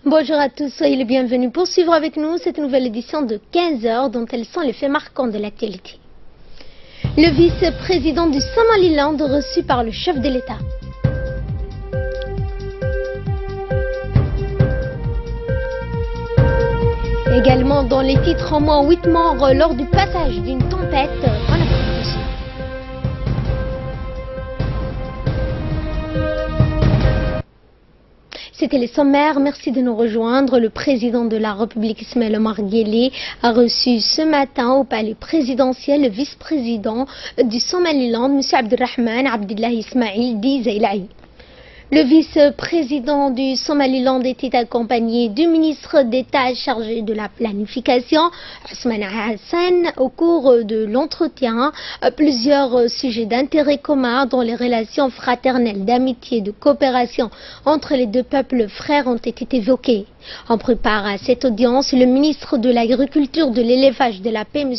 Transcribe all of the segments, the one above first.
Bonjour à tous, soyez les bienvenus pour suivre avec nous cette nouvelle édition de 15 heures dont elles sont les faits marquants de l'actualité. Le vice-président du Somaliland reçu par le chef de l'État. Également dans les titres, en moins 8 morts lors du passage d'une tempête en Afrique du Sud. C'était les sommaires, merci de nous rejoindre. Le président de la République Ismaël Omar Guelleh a reçu ce matin au palais présidentiel le vice-président du Somaliland, M. Abdelrahman Abdullah Ismail dit Zailaï. Le vice-président du Somaliland était accompagné du ministre d'État chargé de la planification, Ousmane Hassan. Au cours de l'entretien, plusieurs sujets d'intérêt commun dont les relations fraternelles, d'amitié, de coopération entre les deux peuples frères ont été évoqués. On prépare à cette audience le ministre de l'Agriculture, de l'Élevage, de la Paix, M.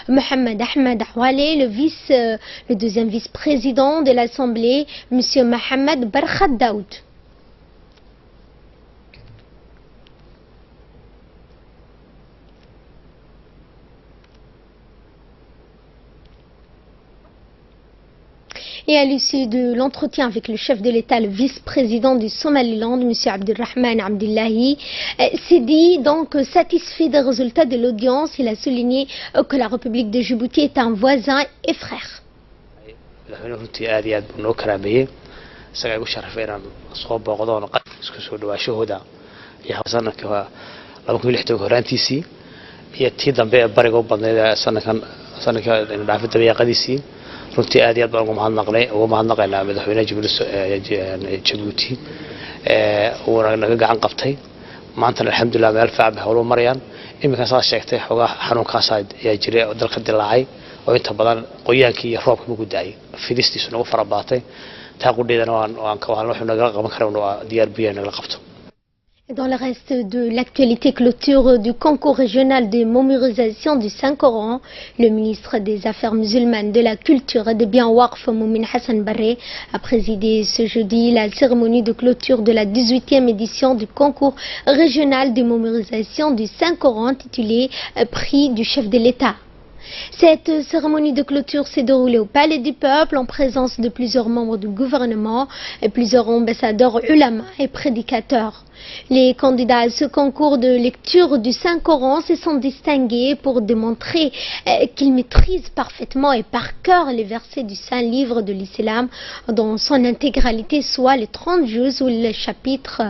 Mohamed Ahmed Ahwale, le deuxième vice-président de l'Assemblée, M. Mohamed Barkhad Daoud. Et à l'issue de l'entretien avec le chef de l'État, le vice-président du Somaliland, M. Abdelrahman Abdullahi, s'est dit donc satisfait des résultats de l'audience. Il a souligné que la République de Djibouti est un voisin et frère. runtii aad iyo aad baan uga mahadnaqaynaa madaxweynaha Djibouti uuna naga gacan qabtay maanta alxamdulillah meel fiican bay howlo marayaan iminka saa sheegtay xogaa xanuunkaas ayaa jiray oo dalka dilaacay oo inta badan qoyaankii iyo roobka ugu daayay fidistiisu nagu farabaatay taa qudheedana waan ka wahan wuxuu naga qaban karaa waa diyaar biyo naga qabto. Dans le reste de l'actualité, clôture du concours régional de mémorisation du Saint-Coran, le ministre des Affaires musulmanes, de la Culture et des Biens Waqf, Moumin Hassan Barre, a présidé ce jeudi la cérémonie de clôture de la 18e édition du concours régional de mémorisation du Saint-Coran, intitulé Prix du chef de l'État. Cette cérémonie de clôture s'est déroulée au Palais du Peuple en présence de plusieurs membres du gouvernement et plusieurs ambassadeurs ulama et prédicateurs. Les candidats à ce concours de lecture du Saint-Coran se sont distingués pour démontrer qu'ils maîtrisent parfaitement et par cœur les versets du Saint-Livre de l'Islam dans son intégralité, soit les 30 juges ou les chapitres,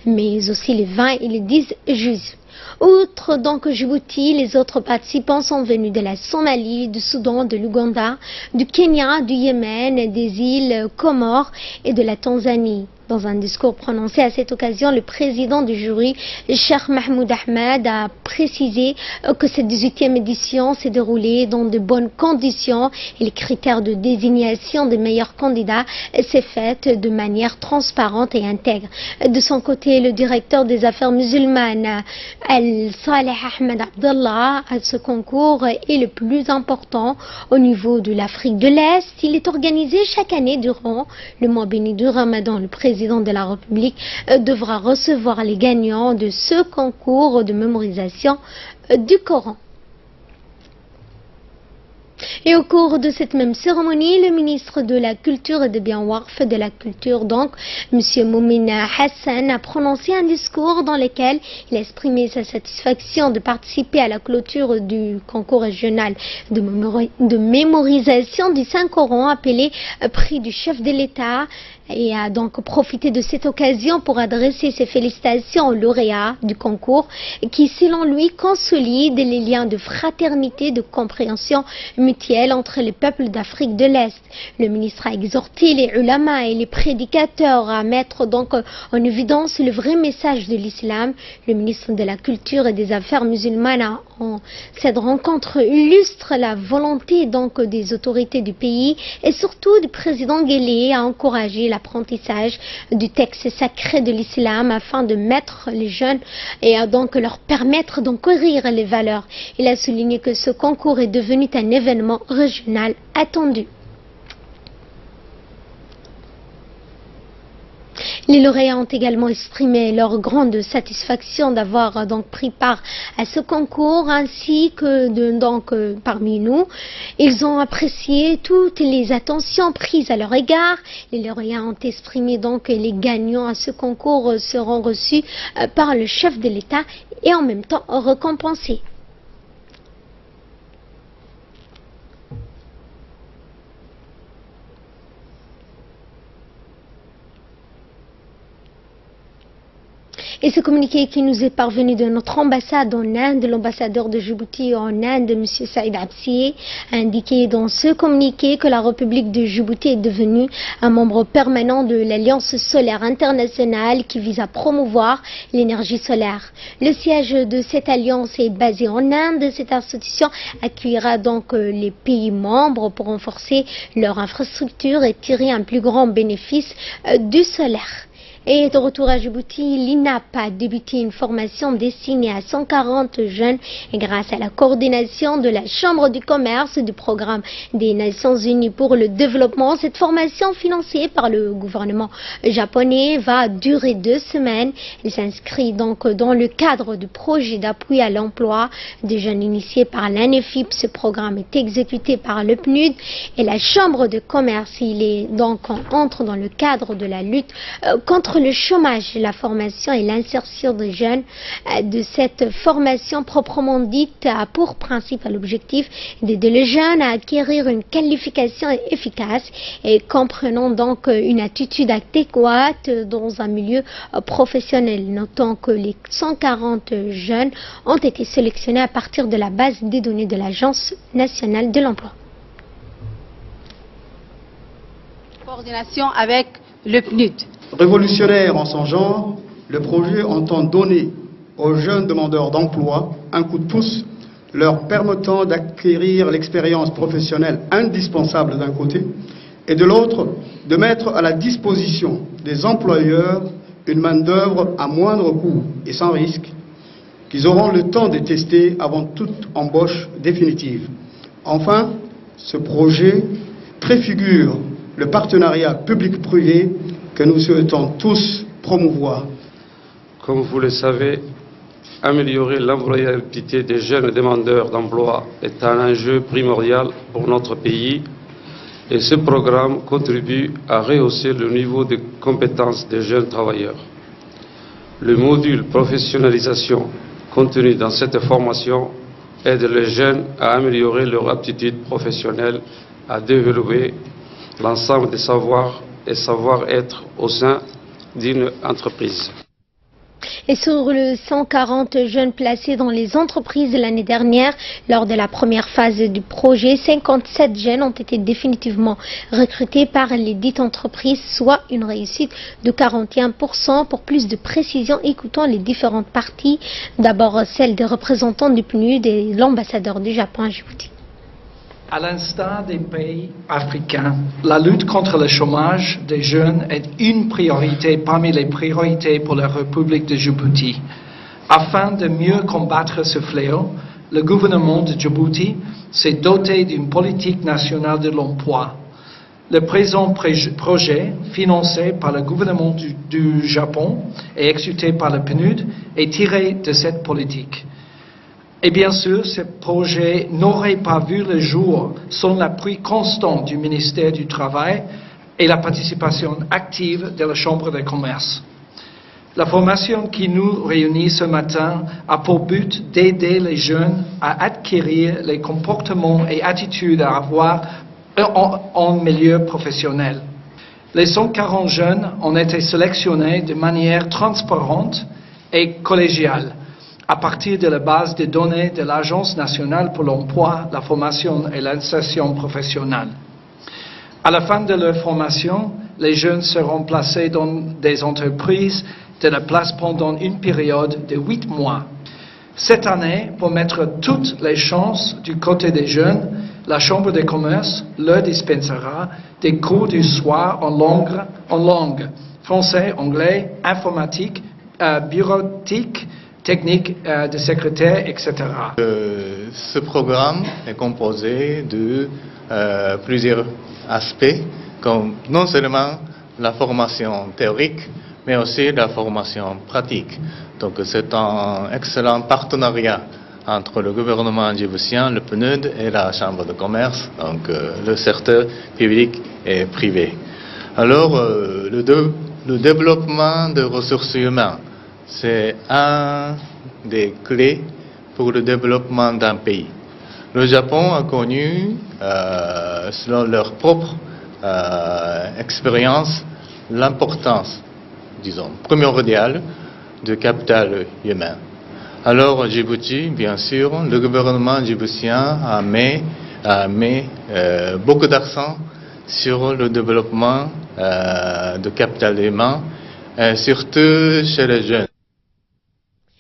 mais aussi les 20 et les 10 juges. Outre donc Djibouti, les autres participants sont venus de la Somalie, du Soudan, de l'Ouganda, du Kenya, du Yémen, des îles Comores et de la Tanzanie. Dans un discours prononcé à cette occasion, le président du jury, Cheikh Mahmoud Ahmed, a précisé que cette 18e édition s'est déroulée dans de bonnes conditions et les critères de désignation des meilleurs candidats s'est faite de manière transparente et intègre. De son côté, le directeur des affaires musulmanes, Al-Saleh Ahmed Abdallah, à ce concours est le plus important au niveau de l'Afrique de l'Est. Il est organisé chaque année durant le mois béni du Ramadan. Le président de la République devra recevoir les gagnants de ce concours de mémorisation du Coran. Et au cours de cette même cérémonie, le ministre de la Culture et des Biens Waqf de la Culture, donc, M. Moumin Hassan, a prononcé un discours dans lequel il a exprimé sa satisfaction de participer à la clôture du concours régional de mémorisation du Saint-Coran appelé Prix du chef de l'État, et a donc profité de cette occasion pour adresser ses félicitations aux lauréats du concours qui, selon lui, consolident les liens de fraternité, de compréhension mutuelle entre les peuples d'Afrique de l'Est. Le ministre a exhorté les ulama et les prédicateurs à mettre donc en évidence le vrai message de l'islam. Le ministre de la Culture et des Affaires musulmanes en cette rencontre illustre la volonté donc des autorités du pays et surtout du président Guelleh à encourager l'apprentissage du texte sacré de l'islam afin de mettre les jeunes et à donc leur permettre d'enquérir les valeurs. Il a souligné que ce concours est devenu un événement régional attendu. Les lauréats ont également exprimé leur grande satisfaction d'avoir donc pris part à ce concours, ainsi que parmi nous, ils ont apprécié toutes les attentions prises à leur égard. Les lauréats ont exprimé donc que les gagnants à ce concours seront reçus par le chef de l'État et en même temps récompensés. Et ce communiqué qui nous est parvenu de notre ambassade en Inde, l'ambassadeur de Djibouti en Inde, M. Saïd Absiye, a indiqué dans ce communiqué que la République de Djibouti est devenue un membre permanent de l'Alliance solaire internationale qui vise à promouvoir l'énergie solaire. Le siège de cette alliance est basé en Inde. Cette institution accueillera donc les pays membres pour renforcer leur infrastructure et tirer un plus grand bénéfice du solaire. Et de retour à Djibouti, l'INAP a débuté une formation destinée à 140 jeunes et grâce à la coordination de la Chambre du commerce du programme des Nations Unies pour le développement. Cette formation financée par le gouvernement japonais va durer 2 semaines. Elle s'inscrit donc dans le cadre du projet d'appui à l'emploi des jeunes initié par l'ANEFIP. Ce programme est exécuté par le PNUD et la Chambre de commerce. Il est donc entre dans le cadre de la lutte contre le chômage, la formation et l'insertion des jeunes. De cette formation proprement dite a pour principal objectif d'aider les jeunes à acquérir une qualification efficace et comprenant donc une attitude adéquate dans un milieu professionnel. Notons que les 140 jeunes ont été sélectionnés à partir de la base des données de l'Agence nationale de l'emploi. Coordination avec le PNUD. Révolutionnaire en son genre, le projet entend donner aux jeunes demandeurs d'emploi un coup de pouce leur permettant d'acquérir l'expérience professionnelle indispensable d'un côté et de l'autre de mettre à la disposition des employeurs une main-d'œuvre à moindre coût et sans risque qu'ils auront le temps de tester avant toute embauche définitive. Enfin, ce projet préfigure le partenariat public-privé que nous souhaitons tous promouvoir. Comme vous le savez, améliorer l'employabilité des jeunes demandeurs d'emploi est un enjeu primordial pour notre pays et ce programme contribue à rehausser le niveau de compétences des jeunes travailleurs. Le module professionnalisation contenu dans cette formation aide les jeunes à améliorer leur aptitude professionnelle, à développer l'ensemble des savoirs et savoir-être au sein d'une entreprise. Et sur les 140 jeunes placés dans les entreprises l'année dernière, lors de la première phase du projet, 57 jeunes ont été définitivement recrutés par les dites entreprises, soit une réussite de 41%. Pour plus de précision, écoutons les différentes parties. D'abord celle des représentants du PNUD et l'ambassadeur du Japon à Djibouti. À l'instar des pays africains, la lutte contre le chômage des jeunes est une priorité parmi les priorités pour la République de Djibouti. Afin de mieux combattre ce fléau, le gouvernement de Djibouti s'est doté d'une politique nationale de l'emploi. Le présent projet, financé par le gouvernement du Japon et exécuté par le PNUD, est tiré de cette politique. Et bien sûr, ce projet n'aurait pas vu le jour sans l'appui constant du ministère du Travail et la participation active de la Chambre de commerce. La formation qui nous réunit ce matin a pour but d'aider les jeunes à acquérir les comportements et attitudes à avoir en milieu professionnel. Les 140 jeunes ont été sélectionnés de manière transparente et collégiale, à partir de la base de données de l'Agence nationale pour l'emploi, la formation et l'insertion professionnelle. À la fin de leur formation, les jeunes seront placés dans des entreprises de la place pendant une période de 8 mois. Cette année, pour mettre toutes les chances du côté des jeunes, la Chambre de commerce leur dispensera des cours du soir en langue, français, anglais, informatique, bureautique, technique de secrétaire, etc. Ce programme est composé de plusieurs aspects, comme non seulement la formation théorique, mais aussi la formation pratique. Donc c'est un excellent partenariat entre le gouvernement djiboutien, le PNUD et la Chambre de commerce, donc le secteur public et privé. Alors, le développement des ressources humaines, c'est un des clés pour le développement d'un pays. Le Japon a connu, selon leur propre expérience, l'importance, disons, primordiale du capital humain. Alors, Djibouti, bien sûr, le gouvernement djiboutien a mis beaucoup d'accent sur le développement du capital humain, surtout chez les jeunes.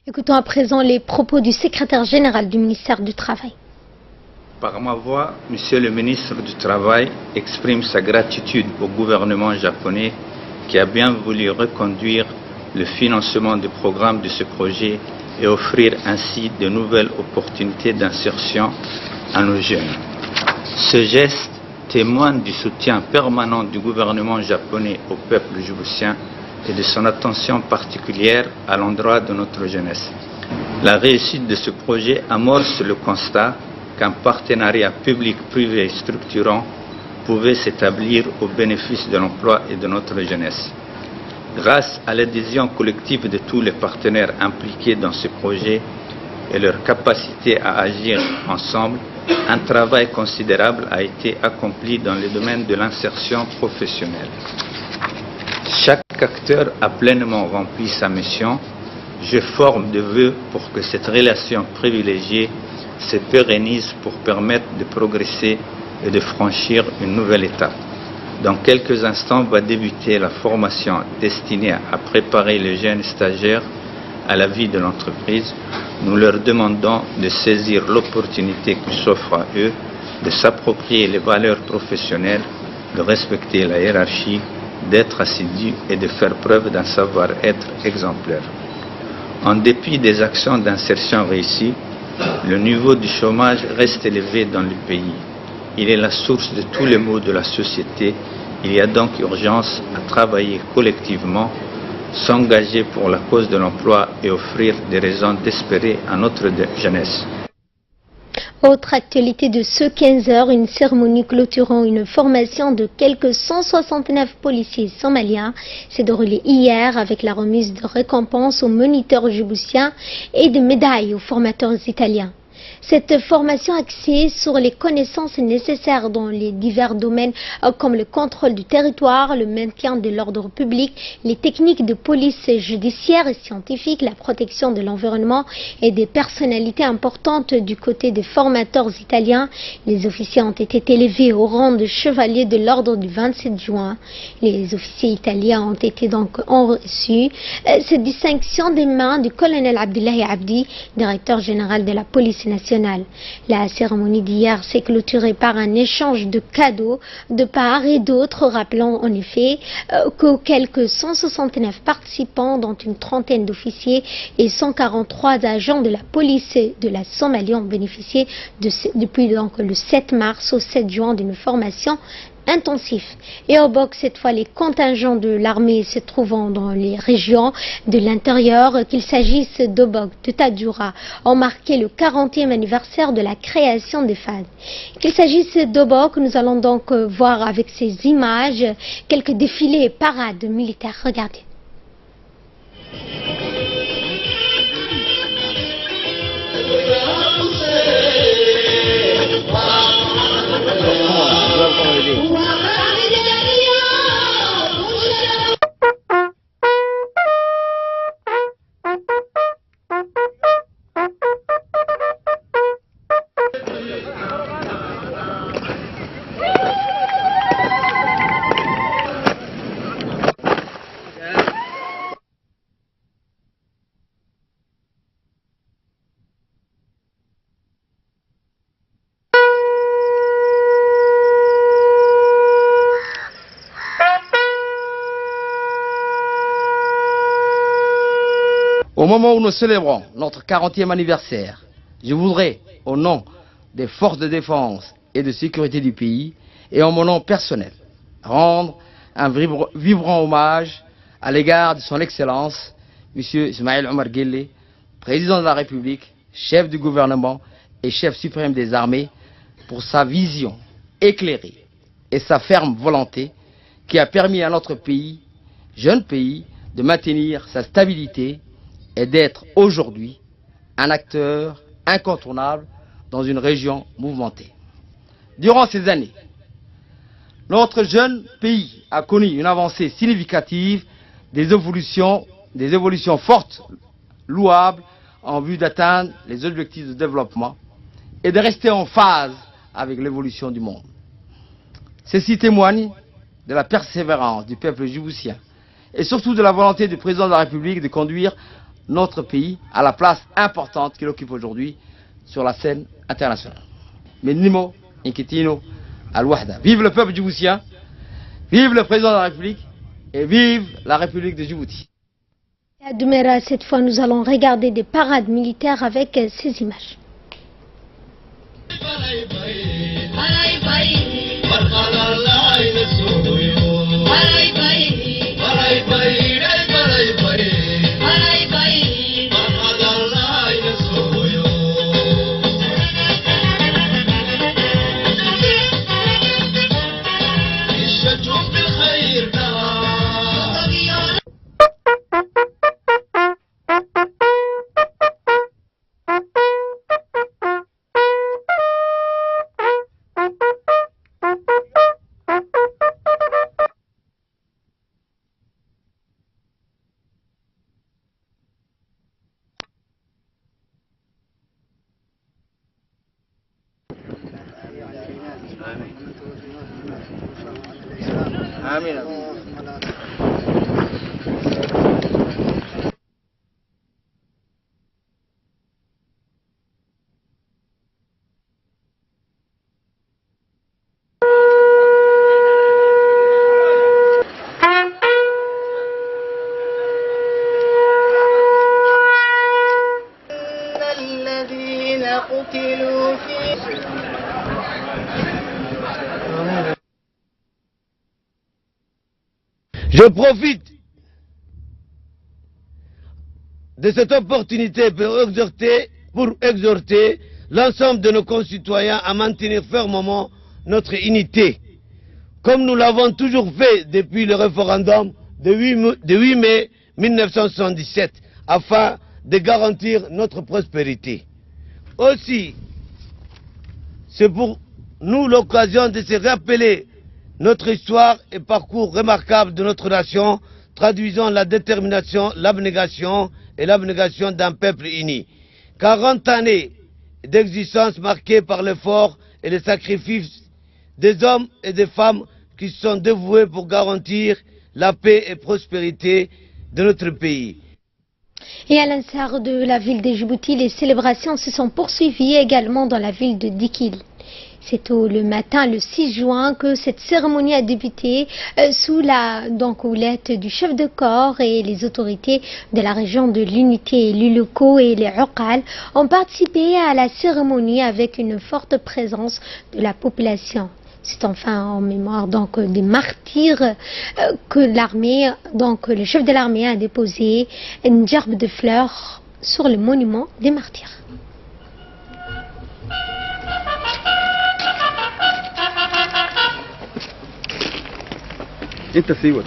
Écoutons à présent les propos du secrétaire général du ministère du Travail. Par ma voix, Monsieur le ministre du Travail exprime sa gratitude au gouvernement japonais qui a bien voulu reconduire le financement du programme de ce projet et offrir ainsi de nouvelles opportunités d'insertion à nos jeunes. Ce geste témoigne du soutien permanent du gouvernement japonais au peuple djiboutien et de son attention particulière à l'endroit de notre jeunesse. La réussite de ce projet amorce le constat qu'un partenariat public-privé structurant pouvait s'établir au bénéfice de l'emploi et de notre jeunesse. Grâce à l'adhésion collective de tous les partenaires impliqués dans ce projet et leur capacité à agir ensemble, un travail considérable a été accompli dans le domaine de l'insertion professionnelle. Chaque acteur a pleinement rempli sa mission. Je forme de vœux pour que cette relation privilégiée se pérennise pour permettre de progresser et de franchir une nouvelle étape. Dans quelques instants va débuter la formation destinée à préparer les jeunes stagiaires à la vie de l'entreprise. Nous leur demandons de saisir l'opportunité qui s'offre à eux, de s'approprier les valeurs professionnelles, de respecter la hiérarchie, d'être assidus et de faire preuve d'un savoir-être exemplaire. En dépit des actions d'insertion réussies, le niveau du chômage reste élevé dans le pays. Il est la source de tous les maux de la société. Il y a donc urgence à travailler collectivement, s'engager pour la cause de l'emploi et offrir des raisons d'espérer à notre jeunesse. Autre actualité de ce 15h, une cérémonie clôturant une formation de quelques 169 policiers somaliens s'est déroulée hier avec la remise de récompenses aux moniteurs djiboutiens et de médailles aux formateurs italiens. Cette formation axée sur les connaissances nécessaires dans les divers domaines comme le contrôle du territoire, le maintien de l'ordre public, les techniques de police judiciaire et scientifique, la protection de l'environnement et des personnalités importantes du côté des formateurs italiens. Les officiers ont été élevés au rang de chevaliers de l'ordre du 27 juin. Les officiers italiens ont été donc reçus cette distinction des mains du colonel Abdullahi Abdi, directeur général de la police nationale. La cérémonie d'hier s'est clôturée par un échange de cadeaux de part et d'autre, rappelant en effet que quelques 169 participants, dont une trentaine d'officiers et 143 agents de la police de la Somalie, ont bénéficié depuis donc le 7 mars au 7 juin d'une formation intensif. Et au box, cette fois, les contingents de l'armée se trouvant dans les régions de l'intérieur, qu'il s'agisse d'Obok, de Tadjoura, ont marqué le 40e anniversaire de la création des FAD. Qu'il s'agisse d'Obok, nous allons donc voir avec ces images quelques défilés et parades militaires. Regardez. Au moment où nous célébrons notre 40e anniversaire, je voudrais, au nom des forces de défense et de sécurité du pays, et en mon nom personnel, rendre un vibrant hommage à l'égard de son Excellence, M. Ismaël Omar Guelleh, président de la République, chef du gouvernement et chef suprême des armées, pour sa vision éclairée et sa ferme volonté qui a permis à notre pays, jeune pays, de maintenir sa stabilité et d'être aujourd'hui un acteur incontournable dans une région mouvementée. Durant ces années, notre jeune pays a connu une avancée significative, des évolutions fortes, louables, en vue d'atteindre les objectifs de développement et de rester en phase avec l'évolution du monde. Ceci témoigne de la persévérance du peuple djiboutien et surtout de la volonté du président de la République de conduire notre pays à la place importante qu'il occupe aujourd'hui sur la scène internationale. Menimo, Inkitino, Al-Wahda. Vive le peuple djiboutien, vive le président de la République et vive la République de Djibouti. À Douméra, cette fois, nous allons regarder des parades militaires avec ces images. Je profite de cette opportunité pour exhorter l'ensemble de nos concitoyens à maintenir fermement notre unité, comme nous l'avons toujours fait depuis le référendum de 8 mai 1977, afin de garantir notre prospérité. Aussi, c'est pour nous l'occasion de se rappeler notre histoire et parcours remarquable de notre nation, traduisant la détermination, l'abnégation et l'abnégation d'un peuple uni. 40 années d'existence marquées par l'effort et le sacrifice des hommes et des femmes qui se sont dévoués pour garantir la paix et prospérité de notre pays. Et à l'instar de la ville de Djibouti, les célébrations se sont poursuivies également dans la ville de Dikil. C'est tôt le matin, le 6 juin, que cette cérémonie a débuté sous la houlette du chef de corps, et les autorités de la région de l'unité, élus locaux et les Uqal ont participé à la cérémonie avec une forte présence de la population. C'est enfin en mémoire des martyrs que l'armée, le chef de l'armée a déposé une gerbe de fleurs sur le monument des martyrs. انت سيوت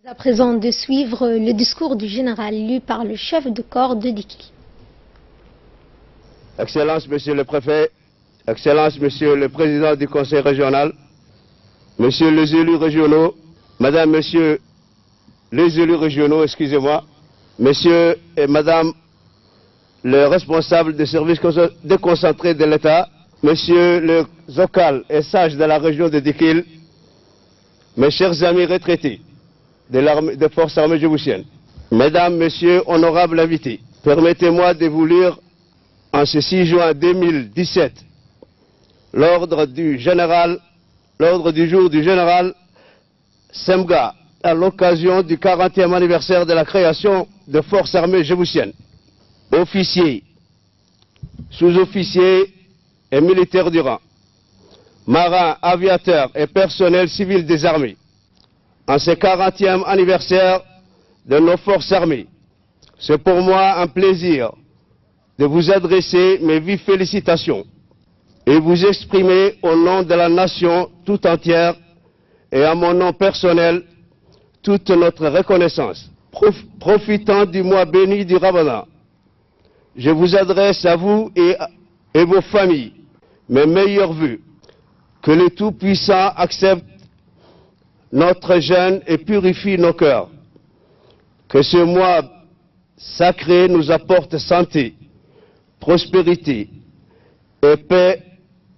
À présent de suivre le discours du général lu par le chef de corps de Dikili. Excellence, Monsieur le Préfet, Excellence, Monsieur le Président du Conseil régional, Messieurs les élus régionaux, Madame, Messieurs les élus régionaux, excusez-moi, Messieurs et Madame les responsables des services déconcentrés de l'État, Messieurs les ocals et sages de la région de Dikil, mes chers amis retraités des forces armées djiboutiennes, Mesdames, Messieurs, honorables invités, permettez-moi de vous lire en ce 6 juin 2017 l'ordre du jour du général Semga à l'occasion du 40e anniversaire de la création des forces armées djiboutiennes. Officiers, sous-officiers et militaires du rang, marins, aviateurs et personnel civil des armées, en ce 40e anniversaire de nos forces armées, c'est pour moi un plaisir de vous adresser mes vives félicitations et vous exprimer au nom de la nation tout entière et à mon nom personnel toute notre reconnaissance. Profitant du mois béni du Ramadan, je vous adresse à vous et vos familles mes meilleurs vœux. Que le Tout-Puissant accepte notre jeûne et purifie nos cœurs. Que ce mois sacré nous apporte santé, prospérité et paix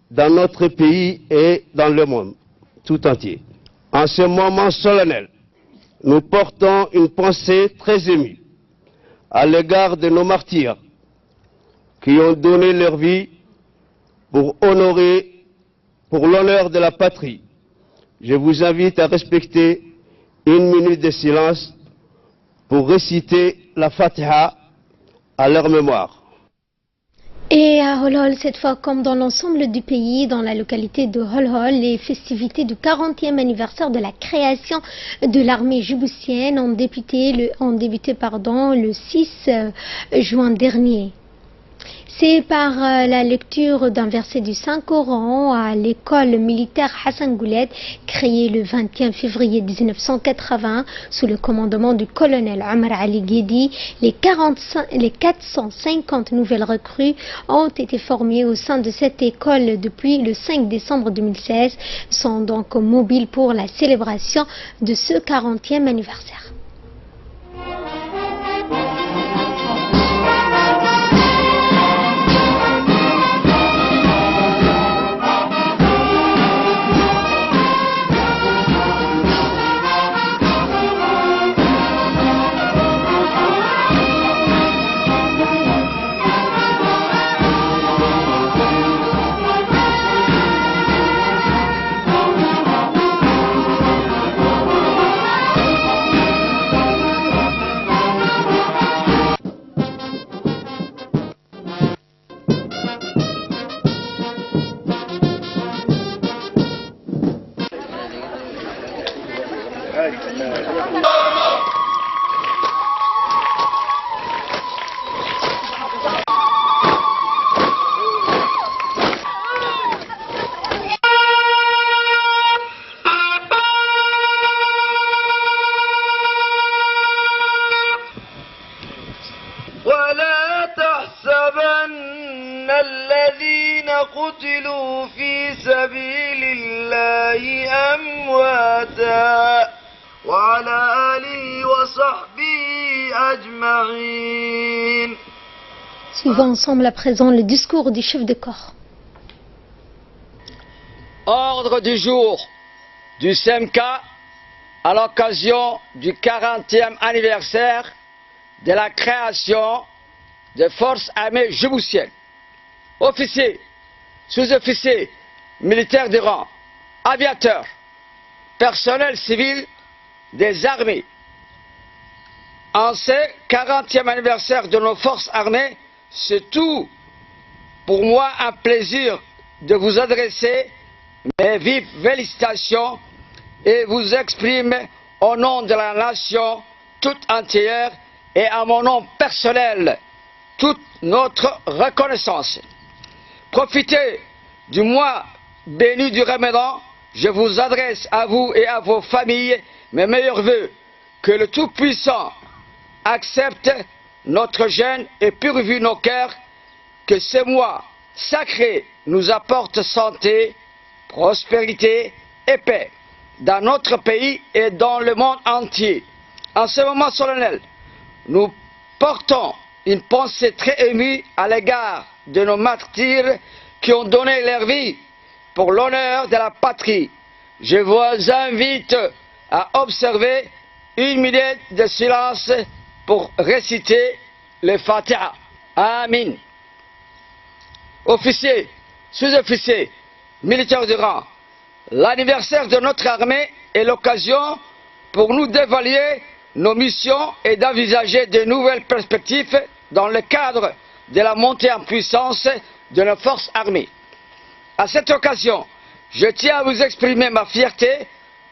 dans notre pays et dans le monde tout entier. En ce moment solennel, nous portons une pensée très émue à l'égard de nos martyrs qui ont donné leur vie pour l'honneur de la patrie. Je vous invite à respecter une minute de silence pour réciter la Fatiha à leur mémoire. Et à Holhol, cette fois comme dans l'ensemble du pays, dans la localité de Holhol, les festivités du 40e anniversaire de la création de l'armée djiboutienne ont débuté le 6 juin dernier. C'est par la lecture d'un verset du Saint-Coran à l'école militaire Hassan Goulet, créée le 21 février 1980 sous le commandement du colonel Omar Ali Guedi. Les 450 nouvelles recrues ont été formées au sein de cette école depuis le 5 décembre 2016, sont donc mobiles pour la célébration de ce 40e anniversaire. الذين قتلوا في سبيل الله أمواتا وعلى آله وصحبه أجمعين. Suivons ensemble à présent le discours du chef de corps. Ordre du jour du SEMCA à l'occasion du 40e anniversaire de la création des forces armées djiboutiennes. Officiers, sous-officiers, militaires de rang, aviateurs, personnel civil des armées. En ce 40e anniversaire de nos forces armées, c'est tout pour moi un plaisir de vous adresser mes vives félicitations et vous exprimer au nom de la nation toute entière et à mon nom personnel toute notre reconnaissance. Profitez du mois béni du Ramadan, je vous adresse à vous et à vos familles mes meilleurs vœux. que le Tout-Puissant accepte notre jeûne et purifie nos cœurs, que ce mois sacré nous apporte santé, prospérité et paix dans notre pays et dans le monde entier. En ce moment solennel, nous portons une pensée très émue à l'égard de nos martyrs qui ont donné leur vie pour l'honneur de la patrie. Je vous invite à observer 1 minute de silence pour réciter le Fatiha. Amin. Officiers, sous-officiers, militaires de rang, l'anniversaire de notre armée est l'occasion pour nous d'évaluer nos missions et d'envisager de nouvelles perspectives dans le cadre de la montée en puissance de nos forces armées. À cette occasion, je tiens à vous exprimer ma fierté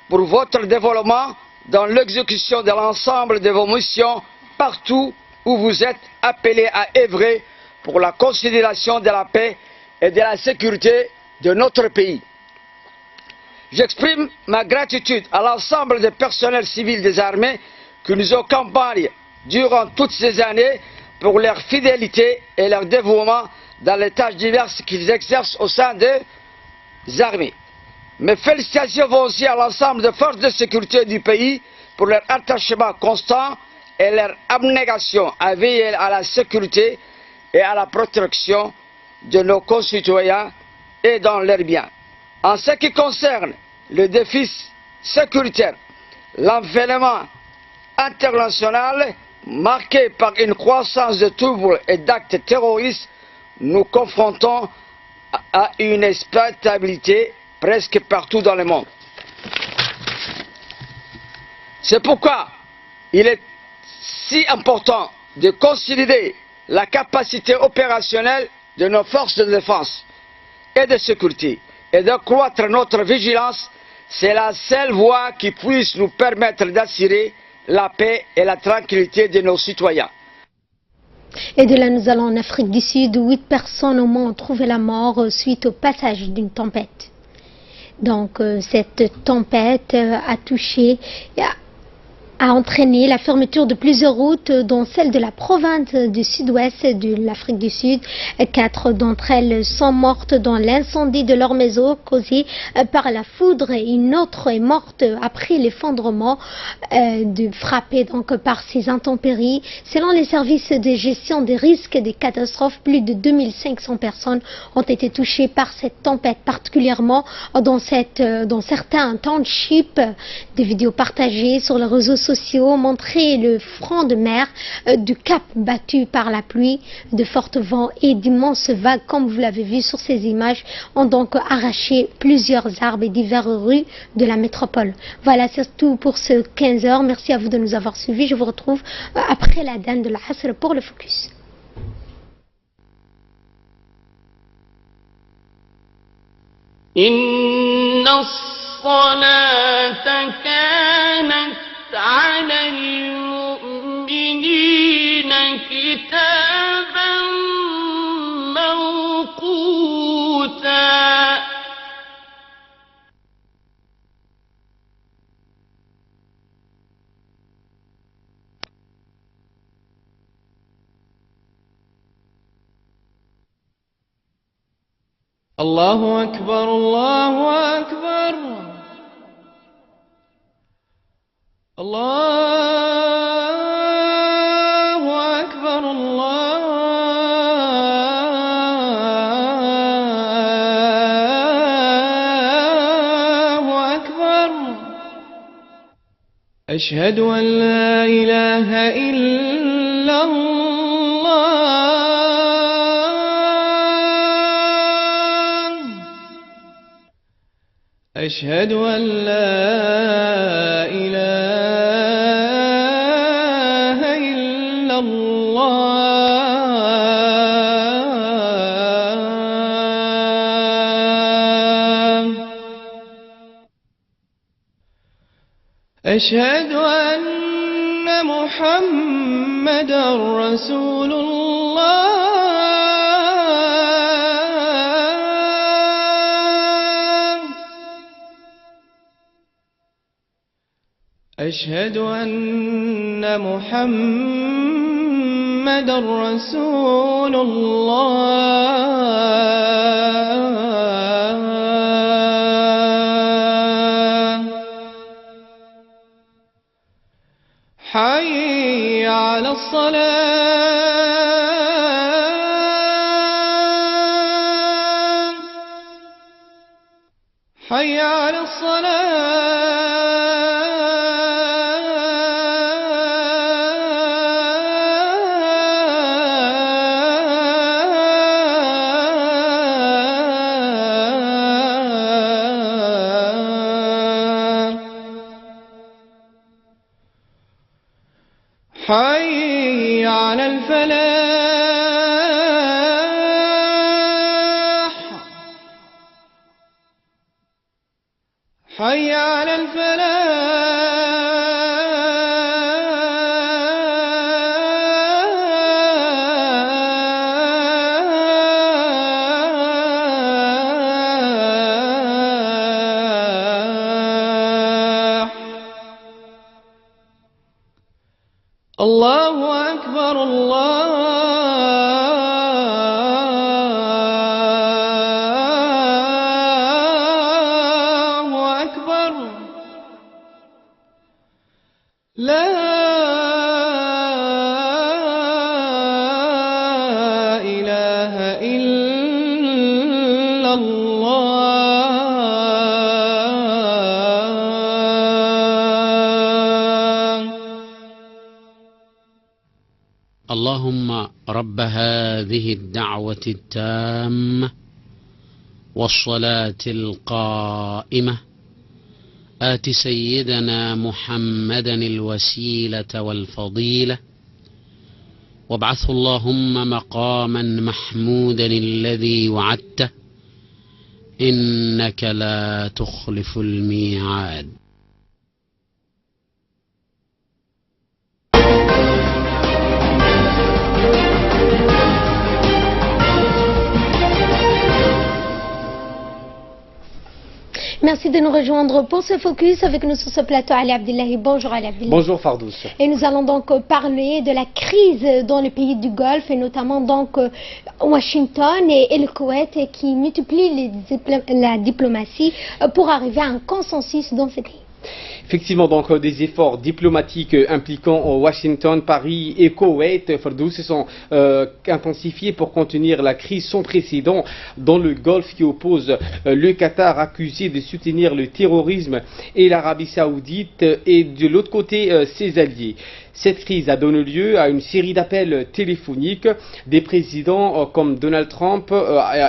pour votre développement dans l'exécution de l'ensemble de vos missions partout où vous êtes appelés à œuvrer pour la considération de la paix et de la sécurité de notre pays. J'exprime ma gratitude à l'ensemble des personnels civils des armées qui nous accompagnent durant toutes ces années pour leur fidélité et leur dévouement dans les tâches diverses qu'ils exercent au sein des armées. Mes félicitations vont aussi à l'ensemble des forces de sécurité du pays pour leur attachement constant et leur abnégation à veiller à la sécurité et à la protection de nos concitoyens et dans leurs biens. En ce qui concerne le défi sécuritaire, l'environnement international marqué par une croissance de troubles et d'actes terroristes, nous confrontons à une instabilité presque partout dans le monde. C'est pourquoi il est si important de consolider la capacité opérationnelle de nos forces de défense et de sécurité et d'accroître notre vigilance. C'est la seule voie qui puisse nous permettre d'assurer la paix et la tranquillité de nos citoyens. Et de là, nous allons en Afrique du Sud où 8 personnes au moins ont trouvé la mort suite au passage d'une tempête. Donc, cette tempête a touché, a entraîné la fermeture de plusieurs routes, dont celle de la province du sud-ouest de l'Afrique du Sud. 4 d'entre elles sont mortes dans l'incendie de leur maison causé par la foudre et une autre est morte après l'effondrement frappé donc par ces intempéries. Selon les services de gestion des risques et des catastrophes, plus de 2500 personnes ont été touchées par cette tempête, particulièrement dans certains townships. Des vidéos partagées sur les réseaux sociaux montraient le front de mer du Cap battu par la pluie. De forts vents et d'immenses vagues, comme vous l'avez vu sur ces images, ont donc arraché plusieurs arbres et diverses rues de la métropole. Voilà, c'est tout pour ce 15h. Merci à vous de nous avoir suivis. Je vous retrouve après la danne de la Hasr pour le focus. Inna as-salata kanat على المؤمنين كتابا موقوتا الله أكبر الله أكبر الله أكبر الله أكبر أشهد أن لا إله إلا الله أشهد أن لا إله أشهد أن محمدًا رسول الله أشهد أن محمد رسول الله حي على الصلاة حي على الصلاة حي على الفلاح حي على الفلاح الله أكبر الله أكبر لا إله إلا الله اللهم رب هذه الدعوة التامة والصلاة القائمة آت سيدنا محمدا الوسيلة والفضيلة وابعثه اللهم مقاما محمودا الذي وعدته إنك لا تخلف الميعاد. Merci de nous rejoindre pour ce focus avec nous sur ce plateau Ali Abdullahi. Bonjour Ali Abdullahi. Bonjour Fardous. Et nous allons donc parler de la crise dans les pays du Golfe et notamment donc Washington et le Koweït qui multiplient la diplomatie pour arriver à un consensus dans ces pays. Effectivement, donc des efforts diplomatiques impliquant Washington, Paris et Koweït, Fardous, se sont intensifiés pour contenir la crise sans précédent dans le Golfe qui oppose le Qatar accusé de soutenir le terrorisme et l'Arabie Saoudite et de l'autre côté ses alliés. Cette crise a donné lieu à une série d'appels téléphoniques des présidents comme Donald Trump,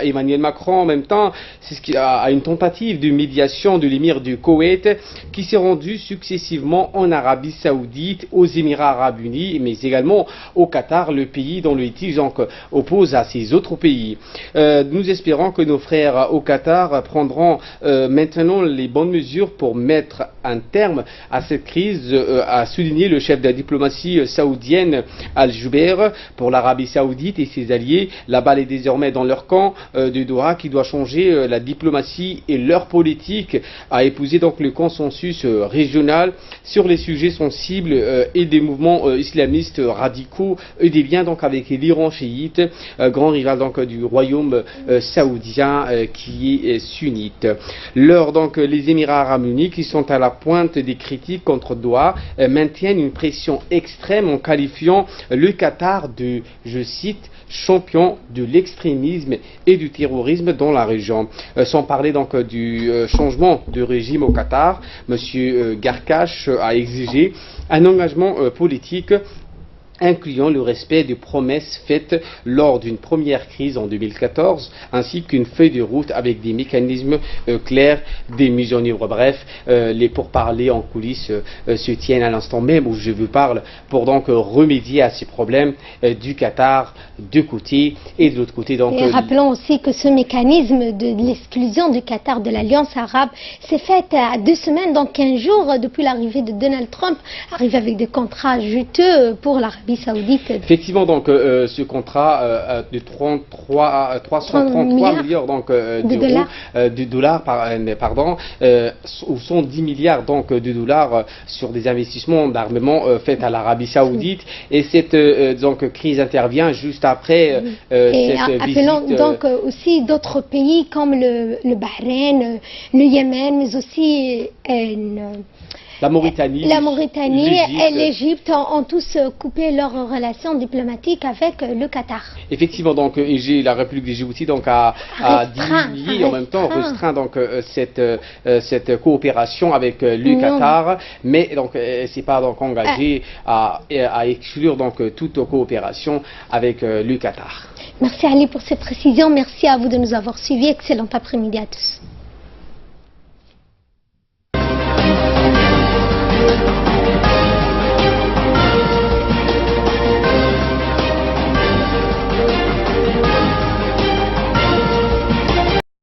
Emmanuel Macron en même temps, à une tentative de médiation de l'émir du Koweït qui s'est rendu successivement en Arabie Saoudite, aux Émirats Arabes Unis, mais également au Qatar, le pays dont le litige oppose à ces autres pays. Nous espérons que nos frères au Qatar prendront maintenant les bonnes mesures pour mettre un terme à cette crise, a souligné le chef de la diplomatie saoudienne Al-Jubeir. Pour l'Arabie Saoudite et ses alliés, la balle est désormais dans leur camp de Doha qui doit changer la diplomatie et leur politique à épouser donc le consensus régional sur les sujets sensibles et des mouvements islamistes radicaux et des liens donc avec l'Iran chiite, grand rival donc du royaume saoudien qui est sunnite. Lors donc les Émirats Arabes Unis qui sont à la pointe des critiques contre Doha maintiennent une pression extrême en qualifiant le Qatar de, je cite, champion de l'extrémisme et du terrorisme dans la région. Sans parler donc du changement de régime au Qatar, M. Garkash a exigé un engagement politique incluant le respect des promesses faites lors d'une première crise en 2014, ainsi qu'une feuille de route avec des mécanismes clairs, des mesures. Bref, les pourparlers en coulisses se tiennent à l'instant même où je vous parle pour donc remédier à ces problèmes du Qatar de côté et de l'autre côté. Donc, et rappelons aussi que ce mécanisme de l'exclusion du Qatar de l'Alliance arabe s'est fait à 2 semaines, donc 15 jours depuis l'arrivée de Donald Trump, arrivé avec des contrats juteux pour l'Arabie l'Arabie Saoudite. Effectivement, donc ce contrat de 333 milliards donc de dollars, ou 110 milliards donc de dollars sur des investissements d'armement faits à l'Arabie Saoudite. Et cette donc crise intervient juste après cette visite. Donc aussi d'autres pays comme le Bahreïn, le Yémen, mais aussi la Mauritanie et l'Égypte ont tous coupé leurs relations diplomatiques avec le Qatar. Effectivement, donc la République de Djibouti donc a diminué en même temps restreint donc cette coopération avec le Qatar, mais donc c'est pas donc engagé à exclure donc toute coopération avec le Qatar. Merci Ali pour ces précisions, merci à vous de nous avoir suivis, excellent après-midi à tous.